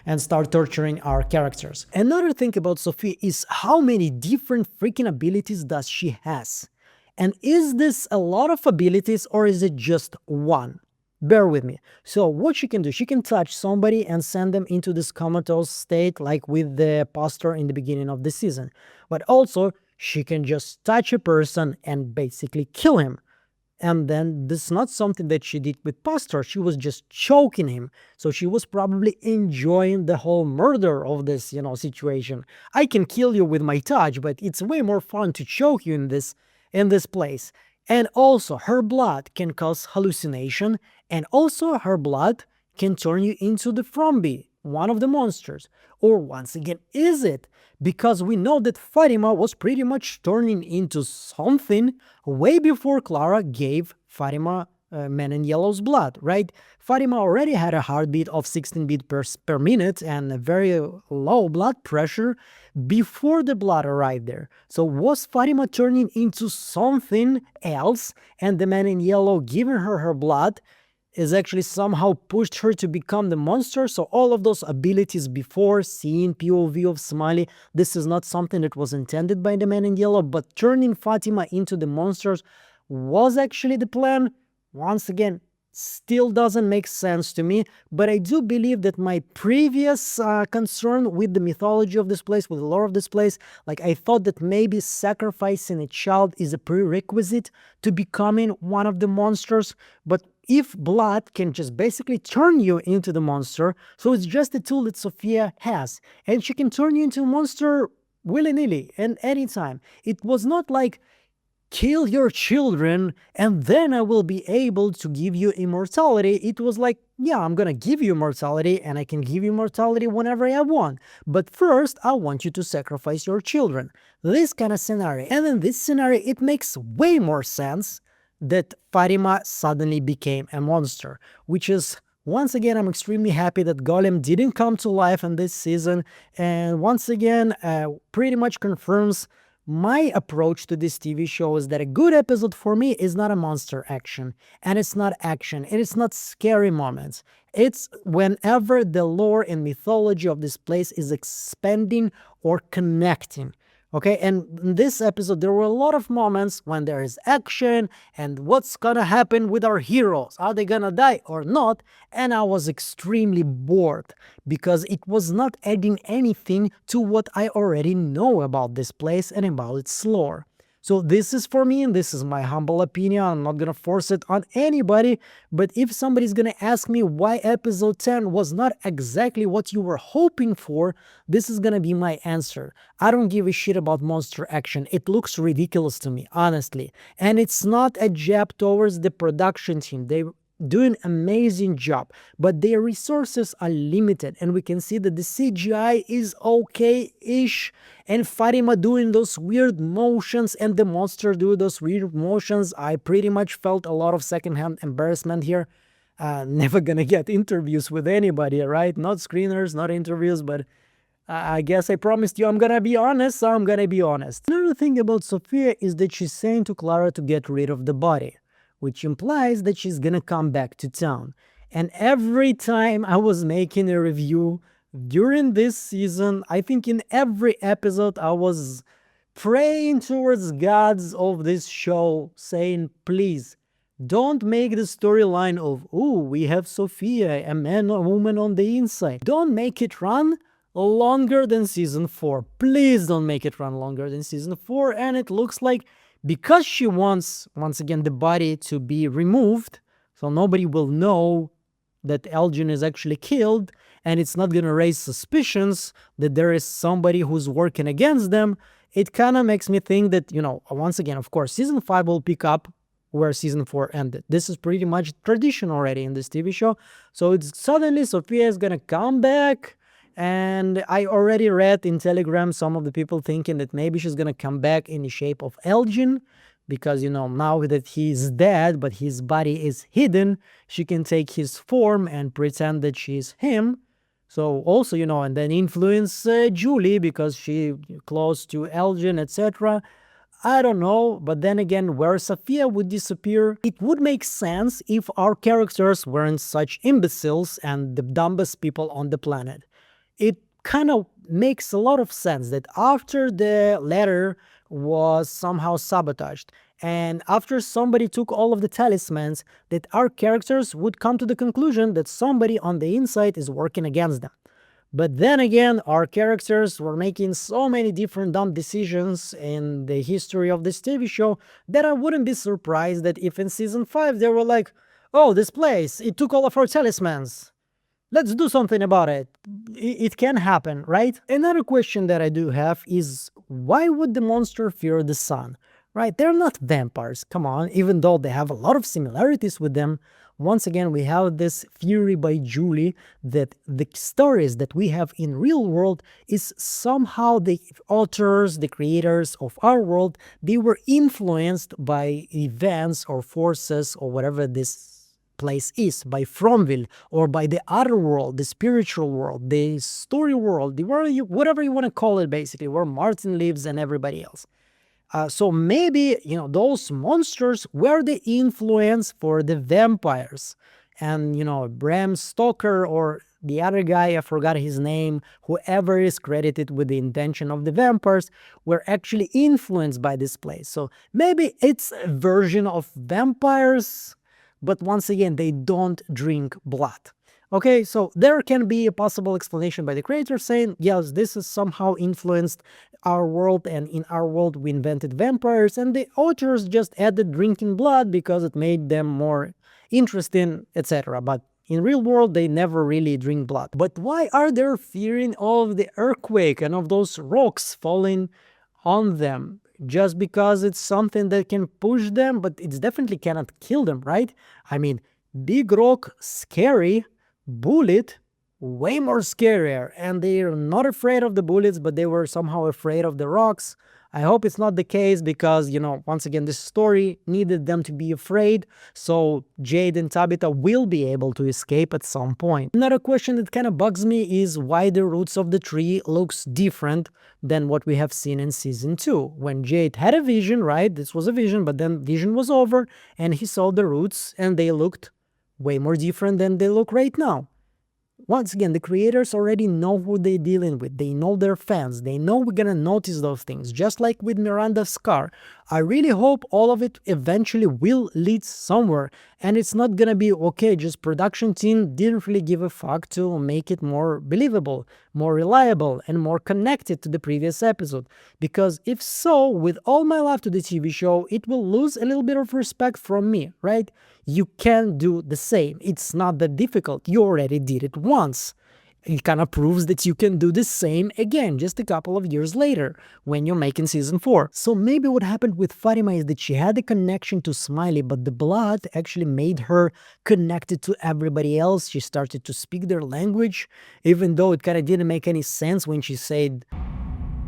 and start torturing our characters. Another thing about Sophia is how many different freaking abilities does she has. And is this a lot of abilities or is it just one? Bear with me. So what she can do, she can touch somebody and send them into this comatose state like with the pastor in the beginning of the season. But also she can just touch a person and basically kill him. And then this is not something that she did with Pastor. She was just choking him. So she was probably enjoying the whole murder of this, situation. I can kill you with my touch, but it's way more fun to choke you in this place. And also her blood can cause hallucination, and also her blood can turn you into the Frombi, one of the monsters. Or once again, is it? Because we know that Fatima was pretty much turning into something way before Clara gave Fatima Man in Yellow's blood, right? Fatima already had a heartbeat of 16 beats per minute and a very low blood pressure before the blood arrived there. So was Fatima turning into something else, and the Man in Yellow giving her blood is actually somehow pushed her to become the monster? So all of those abilities before, seeing POV of Smiley, this is not something that was intended by the Man in Yellow, but turning Fatima into the monsters was actually the plan. Once again, still doesn't make sense to me, but I do believe that my previous concern with the mythology of this place, with the lore of this place, like I thought that maybe sacrificing a child is a prerequisite to becoming one of the monsters, but if blood can just basically turn you into the monster, so it's just a tool that Sophia has, and she can turn you into a monster willy-nilly and anytime. It was not like, kill your children and then I will be able to give you immortality. It was like, yeah, I'm gonna give you immortality and I can give you immortality whenever I want. But first, I want you to sacrifice your children. This kind of scenario. And in this scenario, it makes way more sense that Fatima suddenly became a monster, which is, once again, I'm extremely happy that Golem didn't come to life in this season. And once again, pretty much confirms my approach to this TV show is that a good episode for me is not a monster action, and it's not action, and it's not scary moments. It's whenever the lore and mythology of this place is expanding or connecting. Okay, and in this episode, there were a lot of moments when there is action and what's gonna happen with our heroes. Are they gonna die or not? And I was extremely bored because it was not adding anything to what I already know about this place and about its lore. So this is for me, and this is my humble opinion. I'm not gonna force it on anybody, but if somebody's gonna ask me why episode 10 was not exactly what you were hoping for, this is gonna be my answer. I don't give a shit about monster action. It looks ridiculous to me, honestly. And it's not a jab towards the production team. They do an amazing job, but their resources are limited, and we can see that the CGI is okay-ish, and Fatima doing those weird motions and the monster doing those weird motions. I pretty much felt a lot of secondhand embarrassment here. Never gonna get interviews with anybody, right? Not screeners, not interviews, but I guess I promised you I'm gonna be honest, so I'm gonna be honest. Another thing about Sophia is that she's saying to Clara to get rid of the body, which implies that she's gonna come back to town. And every time I was making a review during this season, I think in every episode I was praying towards gods of this show, saying, please, don't make the storyline of, oh, we have Sophia, a man or woman on the inside. Don't make it run longer than season 4. Please don't make it run longer than season 4. And it looks like because she wants, once again, the body to be removed, so nobody will know that Elgin is actually killed, and it's not going to raise suspicions that there is somebody who's working against them, it kind of makes me think that, once again, of course, season 5 will pick up where season 4 ended. This is pretty much tradition already in this TV show. So it's suddenly Sophia is going to come back. And I already read in Telegram some of the people thinking that maybe she's gonna come back in the shape of Elgin, because, now that he's dead, but his body is hidden, she can take his form and pretend that she's him. So also, and then influence Julie because she close to Elgin, etc. I don't know, but then again, where Sophia would disappear, it would make sense if our characters weren't such imbeciles and the dumbest people on the planet. It kind of makes a lot of sense that after the letter was somehow sabotaged and after somebody took all of the talismans, that our characters would come to the conclusion that somebody on the inside is working against them. But then again, our characters were making so many different dumb decisions in the history of this TV show that I wouldn't be surprised that if in season 5 they were like, oh, this place, it took all of our talismans. Let's do something about it. It can happen, right? Another question that I do have is, why would the monster fear the sun? Right? They're not vampires, come on, even though they have a lot of similarities with them. Once again, we have this theory by Julie that the stories that we have in real world is somehow the authors, the creators of our world, they were influenced by events or forces or whatever this place is, by Fromville or by the other world, the spiritual world, the story world, whatever you want to call it, basically, where Martin lives and everybody else. So maybe, those monsters were the influence for the vampires. And, Bram Stoker or the other guy, I forgot his name, whoever is credited with the invention of the vampires, were actually influenced by this place. So maybe it's a version of vampires, but once again, they don't drink blood. Okay, so there can be a possible explanation by the creator saying, yes, this has somehow influenced our world, and in our world we invented vampires, and the authors just added drinking blood because it made them more interesting, etc. But in real world, they never really drink blood. But why are they fearing of the earthquake and of those rocks falling on them? Just because it's something that can push them, but it definitely cannot kill them, right? I mean, big rock, scary, bullet, way more scarier, and they're not afraid of the bullets, but they were somehow afraid of the rocks. I hope it's not the case because, once again, this story needed them to be afraid, so Jade and Tabitha will be able to escape at some point. Another question that kind of bugs me is why the roots of the tree looks different than what we have seen in season 2. When Jade had a vision, right? This was a vision, but then vision was over and he saw the roots and they looked way more different than they look right now. Once again, the creators already know who they're dealing with. They know their fans. They know we're gonna notice those things. Just like with Miranda's scar. I really hope all of it eventually will lead somewhere. And it's not gonna be, okay, just production team didn't really give a fuck to make it more believable, more reliable, and more connected to the previous episode. Because if so, with all my love to the TV show, it will lose a little bit of respect from me, right? You can do the same. It's not that difficult. You already did it once. It kind of proves that you can do the same again just a couple of years later when you're making season 4. So maybe what happened with Fatima is that she had a connection to Smiley, but the blood actually made her connected to everybody else. She started to speak their language, even though it kind of didn't make any sense when she said,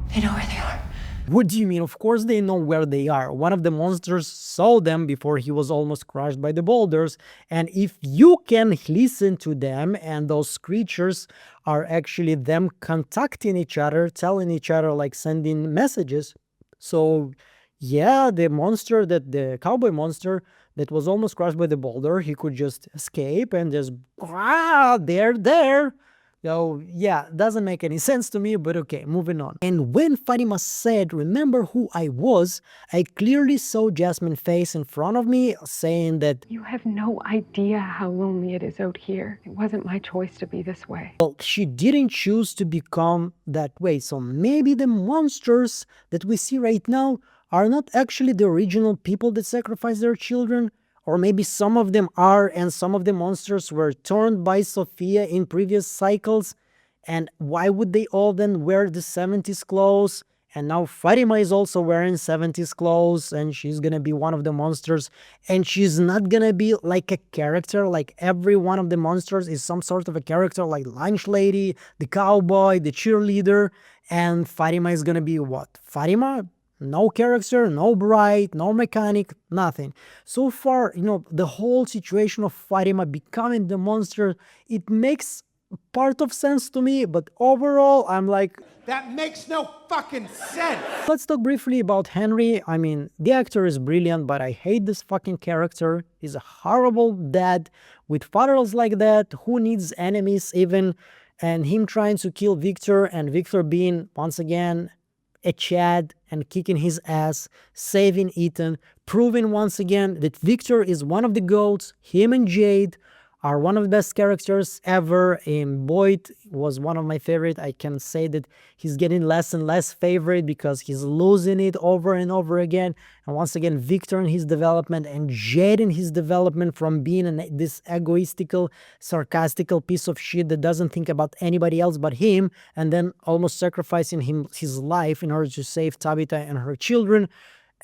They know where they are. What do you mean? Of course they know where they are. One of the monsters saw them before he was almost crushed by the boulders. And if you can listen to them, and those creatures are actually them contacting each other, telling each other, like sending messages. So yeah, the cowboy monster that was almost crushed by the boulder, he could just escape and just, they're there. So yeah, doesn't make any sense to me, but okay, moving on. And when Fatima said, remember who I was, I clearly saw Jasmine's face in front of me saying that, You have no idea how lonely it is out here. It wasn't my choice to be this way. well, she didn't choose to become that way. So maybe the monsters that we see right now are not actually the original people that sacrificed their children. Or maybe some of them are, and some of the monsters were turned by Sophia in previous cycles. And why would they all then wear the 70s clothes? And now Fatima is also wearing 70s clothes, and she's gonna be one of the monsters. And she's not gonna be like a character, like every one of the monsters is some sort of a character, like Lunch Lady, the cowboy, the cheerleader. And Fatima is gonna be what? Fatima? No character, no bride, no mechanic, nothing. So far, the whole situation of Fatima becoming the monster, it makes part of sense to me, but overall, I'm like, That makes no fucking sense. let's talk briefly about Henry. I mean, the actor is brilliant, but I hate this fucking character. He's a horrible dad with fathers like that. Who needs enemies even? And him trying to kill Victor, and Victor being, once again, a Chad and kicking his ass, saving Ethan, proving once again that Victor is one of the GOATs. Him and Jade are one of the best characters ever. Boyd was one of my favorite. I can say that he's getting less and less favorite because he's losing it over and over again. And once again, Victor in his development and Jade in his development from being this egoistical, sarcastical piece of shit that doesn't think about anybody else but him, and then almost sacrificing his life in order to save Tabitha and her children.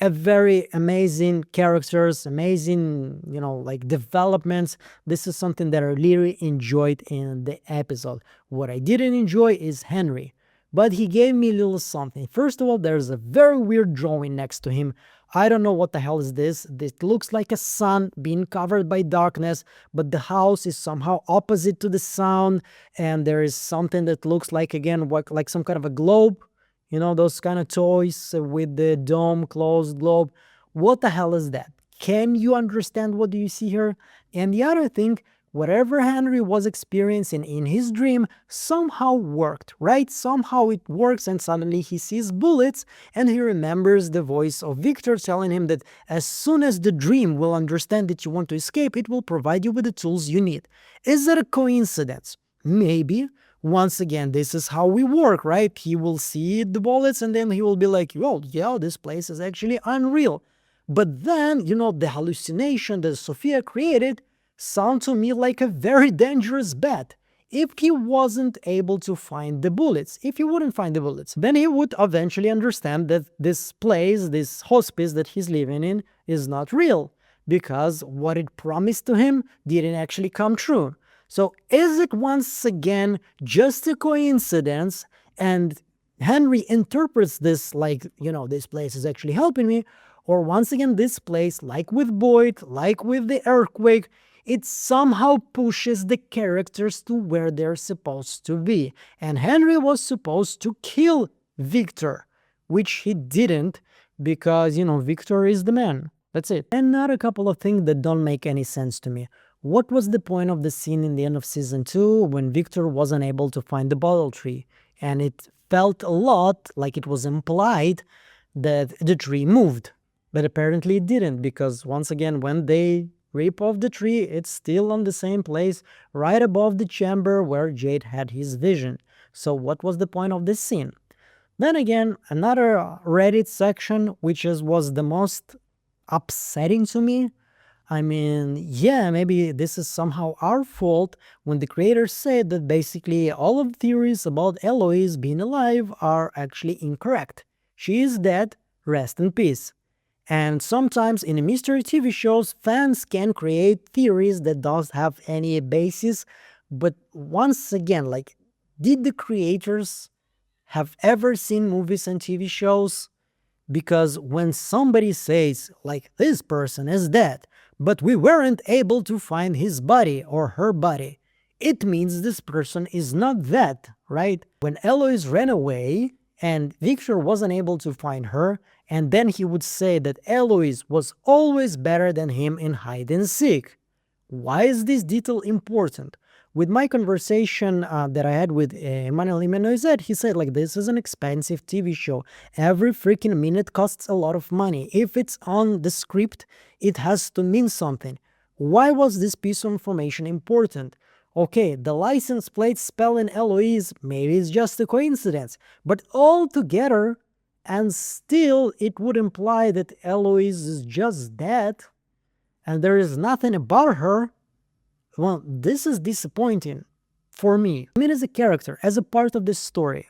A very amazing characters, amazing, like developments. This is something that I really enjoyed in the episode. What I didn't enjoy is Henry, but he gave me a little something. First of all, there's a very weird drawing next to him. I don't know what the hell is this. It looks like a sun being covered by darkness, but the house is somehow opposite to the sun, and there is something that looks like, again, like some kind of a globe. Those kind of toys with the dome, closed globe. What the hell is that? Can you understand what do you see here? And the other thing, whatever Henry was experiencing in his dream somehow worked, right? Somehow it works, and suddenly he sees bullets and he remembers the voice of Victor telling him that as soon as the dream will understand that you want to escape, it will provide you with the tools you need. Is that a coincidence? Maybe. Once again, this is how we work, right? He will see the bullets and then he will be like, oh, yeah, this place is actually unreal. But then, the hallucination that Sophia created sound to me like a very dangerous bet. If he wasn't able to find the bullets, if he wouldn't find the bullets, then he would eventually understand that this place, this hospice that he's living in, is not real, because what it promised to him didn't actually come true. So is it once again just a coincidence, and Henry interprets this like, this place is actually helping me, or once again this place, like with Boyd, like with the earthquake, it somehow pushes the characters to where they're supposed to be. And Henry was supposed to kill Victor, which he didn't, because, Victor is the man. That's it. And not a couple of things that don't make any sense to me. What was the point of the scene in the end of season 2 when Victor wasn't able to find the bottle tree? And it felt a lot like it was implied that the tree moved. But apparently it didn't, because once again, when they rip off the tree, it's still on the same place, right above the chamber where Jade had his vision. So what was the point of this scene? Then again, another Reddit section, which was the most upsetting to me. I mean, yeah, maybe this is somehow our fault when the creators said that basically all of the theories about Eloise being alive are actually incorrect. She is dead, rest in peace. And sometimes in mystery TV shows, fans can create theories that don't have any basis. But once again, like, did the creators have ever seen movies and TV shows? Because when somebody says, like, this person is dead, but we weren't able to find his body or her body, it means this person is not dead, right? When Eloise ran away and Victor wasn't able to find her, and then he would say that Eloise was always better than him in hide and seek. Why is this detail important? With my conversation that I had with Emmanuel Imenoizet, he said, like, this is an expensive TV show. Every freaking minute costs a lot of money. If it's on the script, it has to mean something. Why was this piece of information important? Okay, the license plate spelling Eloise, maybe it's just a coincidence, but all together, and still it would imply that Eloise is just dead, and there is nothing about her. Well, this is disappointing for me. I mean, as a character, as a part of this story,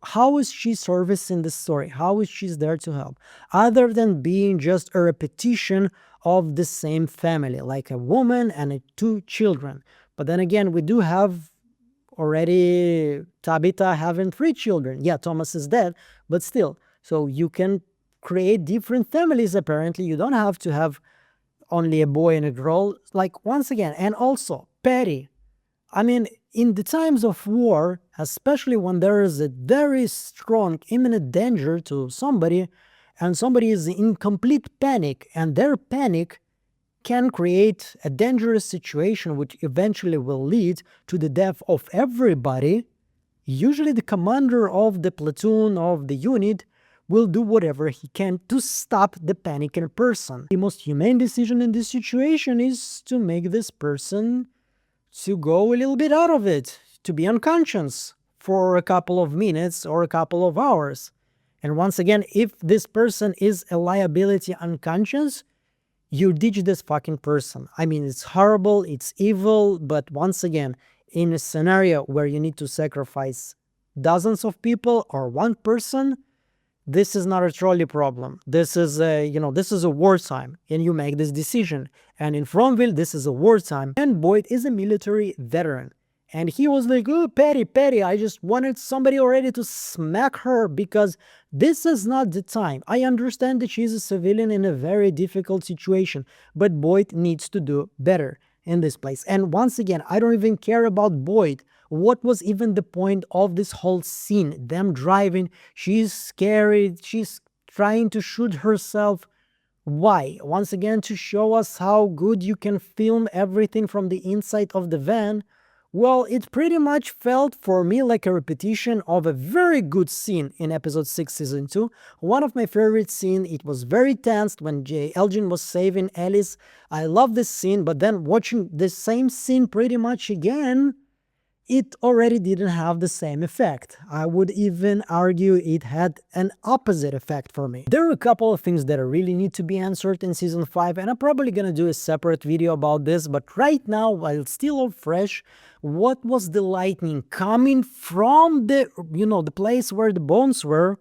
how is she servicing the story? How is she there to help? Other than being just a repetition of the same family, like a woman and 2 children. But then again, we do have already Tabitha having 3 children. Yeah, Thomas is dead, but still. So you can create different families. Apparently, you don't have to have only a boy and a girl. Like, once again, and also petty. I mean, in the times of war, especially when there is a very strong imminent danger to somebody, and somebody is in complete panic, and their panic can create a dangerous situation which eventually will lead to the death of everybody, usually the commander of the platoon, of the unit, will do whatever he can to stop the panicking person. The most humane decision in this situation is to make this person to go a little bit out of it, to be unconscious for a couple of minutes or a couple of hours. And once again, if this person is a liability unconscious, you ditch this fucking person. I mean, it's horrible, it's evil, but once again, in a scenario where you need to sacrifice dozens of people or one person, this is not a trolley problem. This is a, this is a wartime, and you make this decision. And in Fromville, this is a wartime. And Boyd is a military veteran. And he was like, oh, Patty, I just wanted somebody already to smack her because this is not the time. I understand that she's a civilian in a very difficult situation, but Boyd needs to do better in this place. And once again, I don't even care about Boyd. What was even the point of this whole scene? Them driving, she's scared, she's trying to shoot herself. Why? Once again, to show us how good you can film everything from the inside of the van. Well, it pretty much felt for me like a repetition of a very good scene in episode 6 season 2. One of my favorite scenes. It was very tense when Elgin was saving Alice. I love this scene, but then watching the same scene pretty much again, it already didn't have the same effect. I would even argue it had an opposite effect for me. There are a couple of things that really need to be answered in season 5, and I'm probably gonna do a separate video about this, but right now, while it's still all fresh, what was the lightning coming from the, the place where the bones were,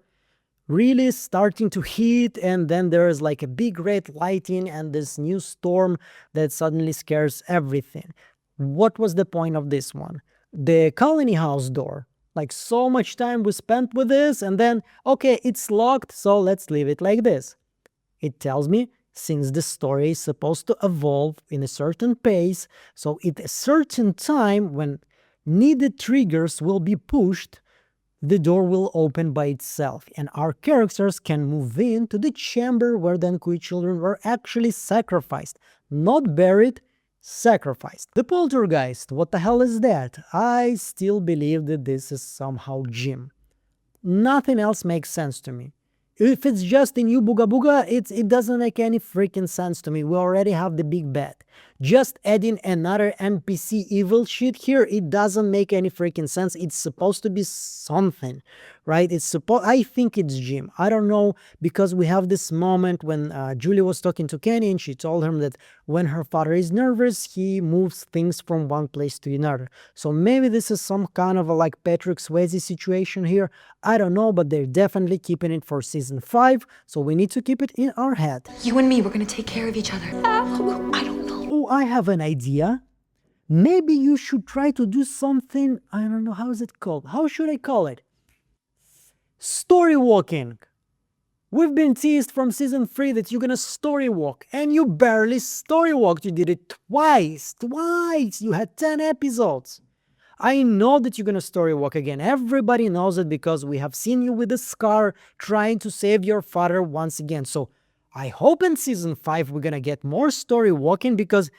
really starting to heat, and then there's like a big red lightning and this new storm that suddenly scares everything. What was the point of this one? The colony house door, like so much time was spent with this, and then, okay, it's locked, so let's leave it like this. It tells me, since the story is supposed to evolve in a certain pace, so at a certain time when needed triggers will be pushed, the door will open by itself, and our characters can move into the chamber where the Nkui children were actually sacrificed, not buried, sacrificed. The poltergeist, what the hell is that? I still believe that this is somehow Jim. Nothing else makes sense to me. If it's just a new Booga Booga, it doesn't make any freaking sense to me. We already have the big bad. Just adding another NPC evil shit here, it doesn't make any freaking sense. It's supposed to be something, right? I think it's Jim. I don't know, because we have this moment when Julie was talking to Kenny and she told him that when her father is nervous, he moves things from one place to another. So maybe this is some kind of a like Patrick Swayze situation here. I don't know, but they're definitely keeping it for season 5, so we need to keep it in our head. You and me, we're gonna take care of each other. I don't know. Oh, I have an idea. Maybe you should try to do something, I don't know, how is it called? How should I call it? Story walking. We've been teased from season 3 that you're gonna story walk, and you barely story walked. You did it twice. You had 10 episodes. I know that you're gonna story walk again. Everybody knows it because we have seen you with a scar trying to save your father once again. So I hope in season 5 we're gonna get more story walking, because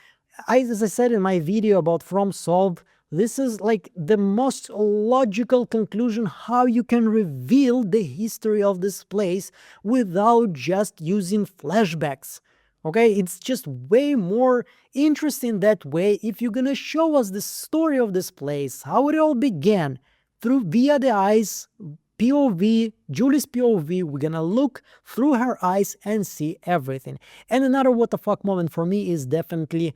as I said in my video about From Solved, this is like the most logical conclusion how you can reveal the history of this place without just using flashbacks. Okay, it's just way more interesting that way if you're gonna show us the story of this place, how it all began, via the eyes, POV, Julie's POV. We're gonna look through her eyes and see everything. And another what the fuck moment for me is definitely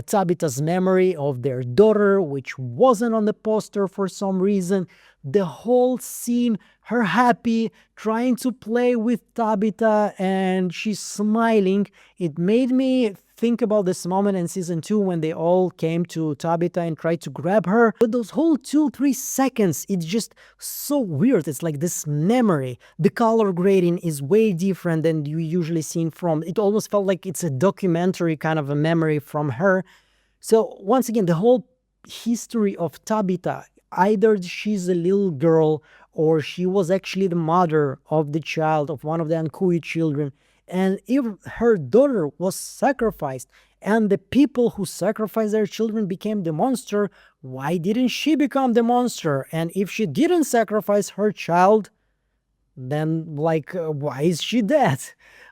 Tabitha's memory of their daughter, which wasn't on the poster for some reason. The whole scene, her happy, trying to play with Tabitha, and she's smiling. It made me think about this moment in season 2 when they all came to Tabitha and tried to grab her. But those whole 2-3 seconds, it's just so weird. It's like this memory. The color grading is way different than you usually seen from. It almost felt like it's a documentary kind of a memory from her. So once again, the whole history of Tabitha, either she's a little girl or she was actually the mother of the child, of one of the Ankui children. And if her daughter was sacrificed and the people who sacrificed their children became the monster, why didn't she become the monster? And if she didn't sacrifice her child, then why is she dead?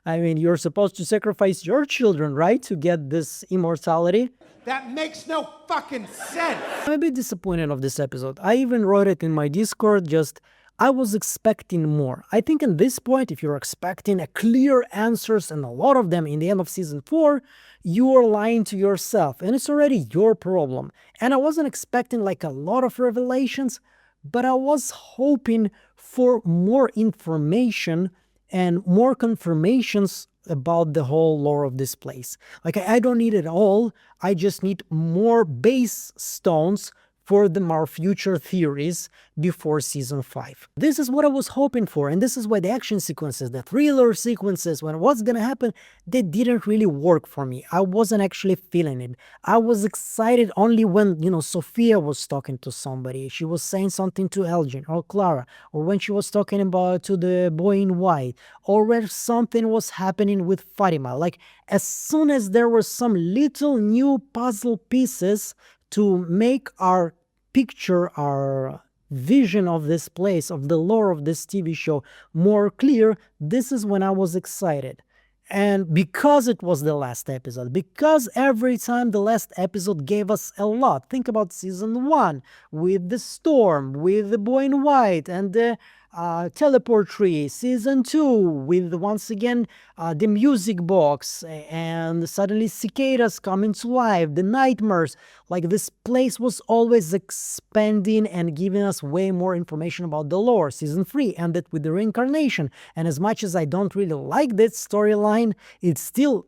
I mean, you're supposed to sacrifice your children, right? To get this immortality. That makes no fucking sense. I'm a bit disappointed of this episode. I even wrote it in my Discord, I was expecting more. I think at this point, if you're expecting a clear answers and a lot of them in the end of season 4, you are lying to yourself and it's already your problem. And I wasn't expecting a lot of revelations, but I was hoping for more information and more confirmations about the whole lore of this place. I don't need it all, I just need more base stones for our future theories before season 5. This is what I was hoping for, and this is why the action sequences, the thriller sequences, when what's gonna happen, they didn't really work for me. I wasn't actually feeling it. I was excited only when, Sophia was talking to somebody. She was saying something to Elgin or Clara, or when she was talking to the boy in white, or where something was happening with Fatima. As soon as there were some little new puzzle pieces to make our picture, our vision of this place, of the lore of this TV show more clear, this is when I was excited. And because it was the last episode, because every time the last episode gave us a lot. Think about season 1 with the storm, with the boy in white and the teleport tree, season 2 with once again the music box and suddenly cicadas coming to life, the nightmares. This place was always expanding and giving us way more information about the lore. Season 3 ended with the reincarnation, and as much as I don't really like that storyline, it still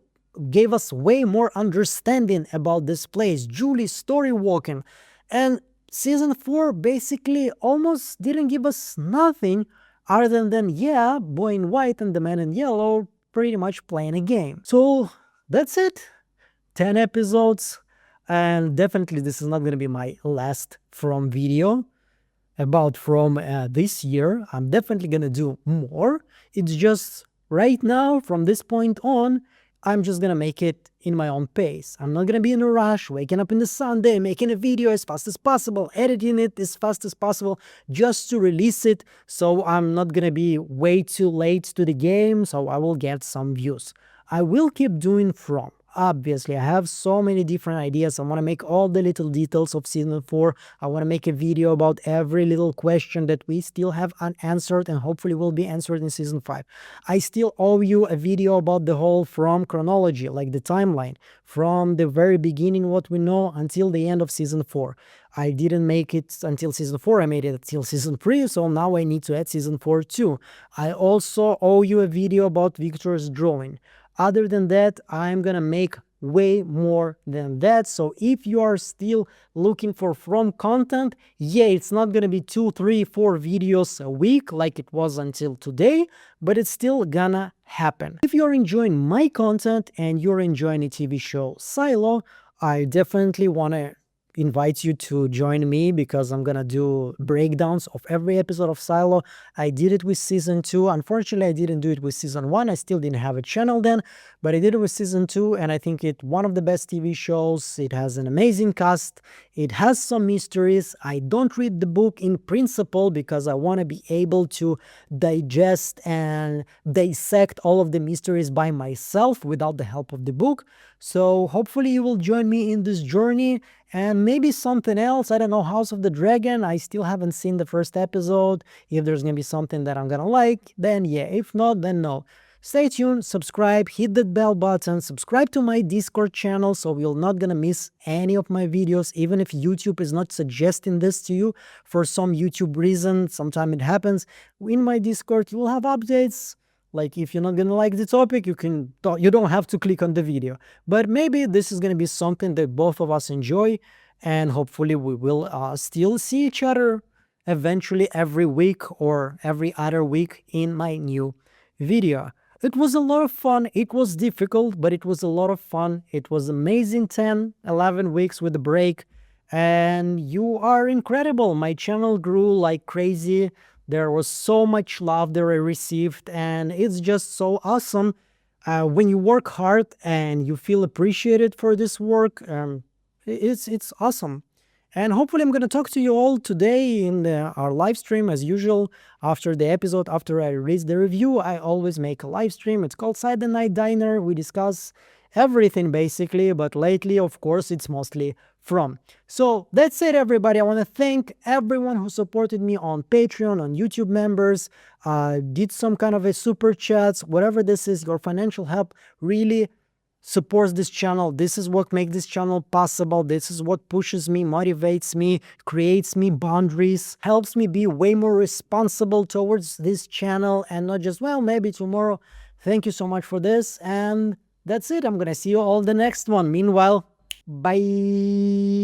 gave us way more understanding about this place. Julie's story walking, and season 4 basically almost didn't give us nothing other than, yeah, boy in white and the man in yellow pretty much playing a game. So that's it. 10 episodes, and definitely this is not going to be my last From video about From this year. I'm definitely going to do more. It's just right now, from this point on, I'm just gonna make it in my own pace. I'm not gonna be in a rush, waking up in the Sunday, making a video as fast as possible, editing it as fast as possible, just to release it, so I'm not gonna be way too late to the game, so I will get some views. I will keep doing From. Obviously, I have so many different ideas. I want to make all the little details of season 4. I want to make a video about every little question that we still have unanswered and hopefully will be answered in season 5. I still owe you a video about the whole From chronology, the timeline, from the very beginning, what we know, until the end of season 4. I didn't make it until season 4, I made it until season 3, so now I need to add season 4 too. I also owe you a video about Victor's drawing. Other than that, I'm gonna make way more than that. So if you are still looking for From content, yeah, it's not gonna be 2, 3, 4 videos a week like it was until today, but it's still gonna happen. If you're enjoying my content and you're enjoying the TV show Silo, I definitely wanna invite you to join me, because I'm gonna do breakdowns of every episode of Silo. I did it with season 2. Unfortunately, I didn't do it with season 1. I still didn't have a channel then, but I did it with season 2, and I think it's one of the best TV shows. It has an amazing cast. It has some mysteries. I don't read the book in principle because I want to be able to digest and dissect all of the mysteries by myself without the help of the book. So hopefully you will join me in this journey, and maybe something else. I don't know, House of the Dragon. I still haven't seen the first episode. If there's gonna be something that I'm gonna like, then yeah. If not, then no. Stay tuned, subscribe, hit that bell button, subscribe to my Discord channel so you're not gonna miss any of my videos, even if YouTube is not suggesting this to you for some YouTube reason. Sometimes it happens. In my Discord, you will have updates Like if you're not gonna like the topic, you don't have to click on the video. But maybe this is gonna be something that both of us enjoy, and hopefully we will still see each other eventually every week or every other week in my new video. It was a lot of fun. It was difficult, but it was a lot of fun. It was amazing 10, 11 weeks with a break, and you are incredible. My channel grew like crazy. There was so much love that I received, and it's just so awesome when you work hard and you feel appreciated for this work. It's awesome. And hopefully I'm going to talk to you all today in our live stream as usual. After the episode, after I release the review, I always make a live stream. It's called Saturday Night Diner. We discuss everything basically, but lately, of course, it's mostly From. So that's it, everybody. I want to thank everyone who supported me on Patreon, on YouTube members, did some kind of a super chats, whatever this is. Your financial help really supports this channel. This is what makes this channel possible. This is what pushes me, motivates me, creates me boundaries, helps me be way more responsible towards this channel and not just, well, maybe tomorrow. Thank you so much for this, and that's it. I'm gonna see you all the next one. Meanwhile, bye.